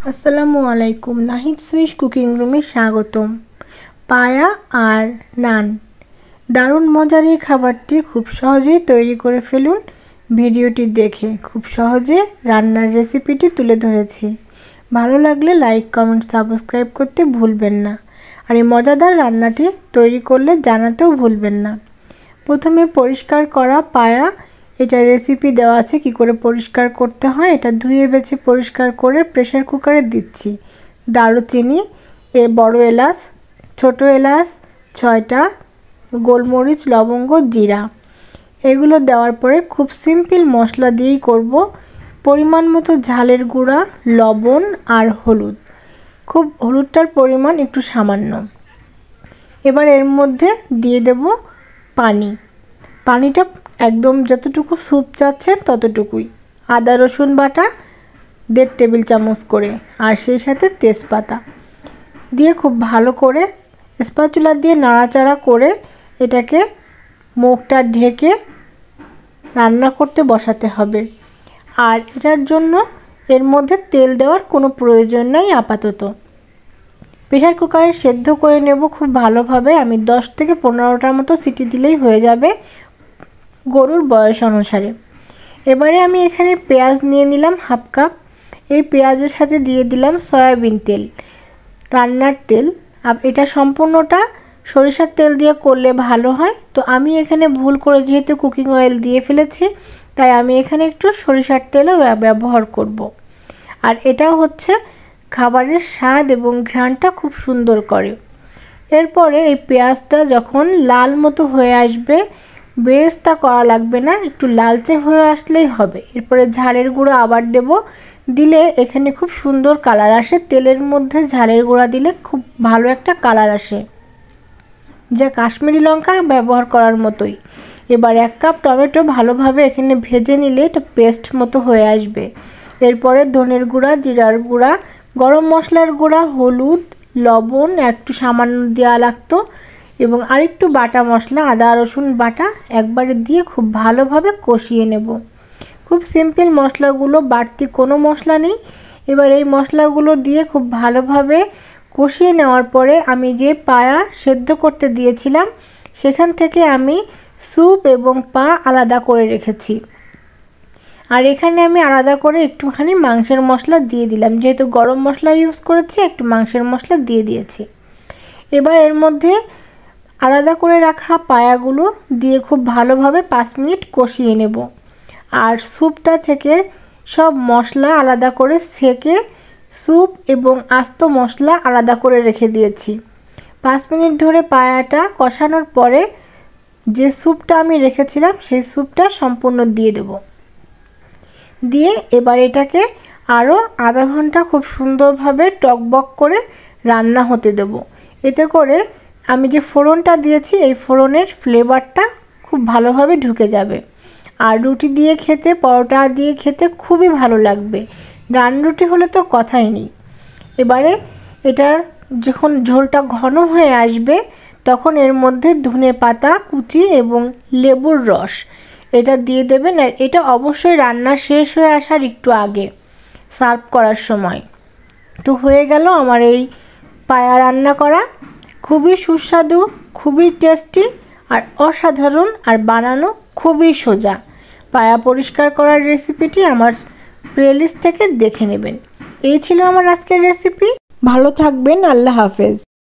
আসসালামু আলাইকুম। Nahid Swiss cooking রুমে স্বাগতম। পায়া আর নান, দারুণ মজার এই খাবারটি খুব সহজেই তৈরি করে ফেলুন। ভিডিওটি দেখে খুব সহজে রান্নার রেসিপিটি তুলে ধরেছি। ভালো লাগলে লাইক, কমেন্ট, সাবস্ক্রাইব করতে ভুলবেন না। আর এই মজাদার রান্নাটি তৈরি করলে জানাতেও ভুলবেন না। প্রথমে পরিষ্কার করা পায়া, এটা রেসিপি দেওয়া আছে কি করে পরিষ্কার করতে হয়। এটা ধুয়ে বেছে পরিষ্কার করে প্রেসার কুকারে দিচ্ছি। দারুচিনি, বড় এলাচ, ছোট এলাচ 6টা, গোলমরিচ, লবঙ্গ, জিরা, এগুলো দেওয়ার পরে খুব সিম্পল মশলা দিয়েই করব। পরিমাণ মতো ঝালের গুঁড়া, লবণ আর হলুদ, হলুদটার পরিমাণ একটু সামান্য। এবার এর মধ্যে দিয়ে দেব পানিটা একদম যতটুকু স্যুপ চাচ্ছেন ততটুকুই। আদা রসুন বাটা 1.5 টেবিল চামচ করে, আর সেই সাথে তেজপাতা দিয়ে খুব ভালো করে স্প্যাচুলা দিয়ে নাড়াচাড়া করে এটাকে মুখটা ঢেকে রান্না করতে বসাতে হবে। আর এটার জন্য এর মধ্যে তেল দেওয়ার কোনো প্রয়োজন নেই আপাতত। প্রেসার কুকারে সেদ্ধ করে নেব খুব ভালোভাবে। আমি 10 থেকে 15টার মতো সিটি দিলেই হয়ে যাবে গরুর বয়স অনুসারে। এবারে আমি এখানে পেঁয়াজ নিয়ে নিলাম হাফ কাপ। এই পেঁয়াজের সাথে দিয়ে দিলাম সয়াবিন তেল, রান্নার তেল। এটা সম্পূর্ণটা সরিষার তেল দিয়ে করলে ভালো হয়, তো আমি এখানে ভুল করে যেহেতু কুকিং অয়েল দিয়ে ফেলেছি, তাই আমি এখানে একটু সরিষার তেলও ব্যবহার করব। আর এটাও হচ্ছে খাবারের স্বাদ এবং ঘ্রাণটা খুব সুন্দর করে। এরপরে এই পেঁয়াজটা যখন লাল মতো হয়ে আসবে, বেরেস্তা করা লাগবে না, একটু লালচে হয়ে আসলেই হবে। এরপরে ঝালের গুঁড়ো আবার দেব, দিলে এখানে খুব সুন্দর কালার আসে। তেলের মধ্যে ঝালের গুঁড়া দিলে খুব ভালো একটা কালার আসে, যা কাশ্মীরি লঙ্কা ব্যবহার করার মতোই। এবার 1 কাপ টমেটো ভালোভাবে এখানে ভেজে নিলে এটা পেস্ট মতো হয়ে আসবে। এরপরে ধনের গুঁড়া, জিরার গুঁড়া, গরম মশলার গুঁড়া, হলুদ, লবণ একটু সামান্য দেওয়া লাগতো, এবং আরেকটু বাটা মশলা আদা রসুন বাটা একবারে দিয়ে খুব ভালোভাবে কষিয়ে নেব। খুব সিম্পল মশলাগুলো, বাড়তি কোনো মশলা নেই। এবার এই মশলাগুলো দিয়ে খুব ভালোভাবে কষিয়ে নেওয়ার পরে আমি যে পায়া সেদ্ধ করতে দিয়েছিলাম সেখান থেকে আমি স্যুপ এবং পা আলাদা করে রেখেছি। আর এখানে আমি আলাদা করে একটুখানি মাংসের মশলা দিয়ে দিলাম, যেহেতু গরম মশলা ইউজ করেছি একটু মাংসের মশলা দিয়ে দিয়েছি। এবার এর মধ্যে আলাদা করে রাখা পায়াগুলো দিয়ে খুব ভালোভাবে 5 মিনিট কষিয়ে নেব। আর স্যুপটা থেকে সব মশলা আলাদা করে সেকে স্যুপ এবং আস্ত মশলা আলাদা করে রেখে দিয়েছি। 5 মিনিট ধরে পায়াটা কষানোর পরে যে স্যুপটা আমি রেখেছিলাম সেই স্যুপটা সম্পূর্ণ দিয়ে দেব। দিয়ে এবার এটাকে আরও আধা ঘন্টা খুব সুন্দরভাবে টকবক করে রান্না হতে দেব। এতে করে আমি যে ফোড়নটা দিয়েছি এই ফোড়নের ফ্লেভারটা খুব ভালোভাবে ঢুকে যাবে। আর রুটি দিয়ে খেতে, পরোটা দিয়ে খেতে খুবই ভালো লাগবে। ডান রুটি হলে তো কথাই নেই। এবারে এটার যখন ঝোলটা ঘন হয়ে আসবে তখন এর মধ্যে ধনে পাতা কুচি এবং লেবুর রস এটা দিয়ে দেবেন। আর এটা অবশ্যই রান্না শেষ হয়ে আসার একটু আগে সার্ভ করার সময়। তো হয়ে গেল আমার এই পায়া রান্না করা। খুবই সুস্বাদু, খুবই টেস্টি আর অসাধারণ, আর বানানো খুবই সোজা। পায়া পরিষ্কার করার রেসিপিটি আমার প্লেলিস্ট থেকে দেখে নেবেন। এই ছিল আমার আজকের রেসিপি। ভালো থাকবেন, আল্লাহ হাফেজ।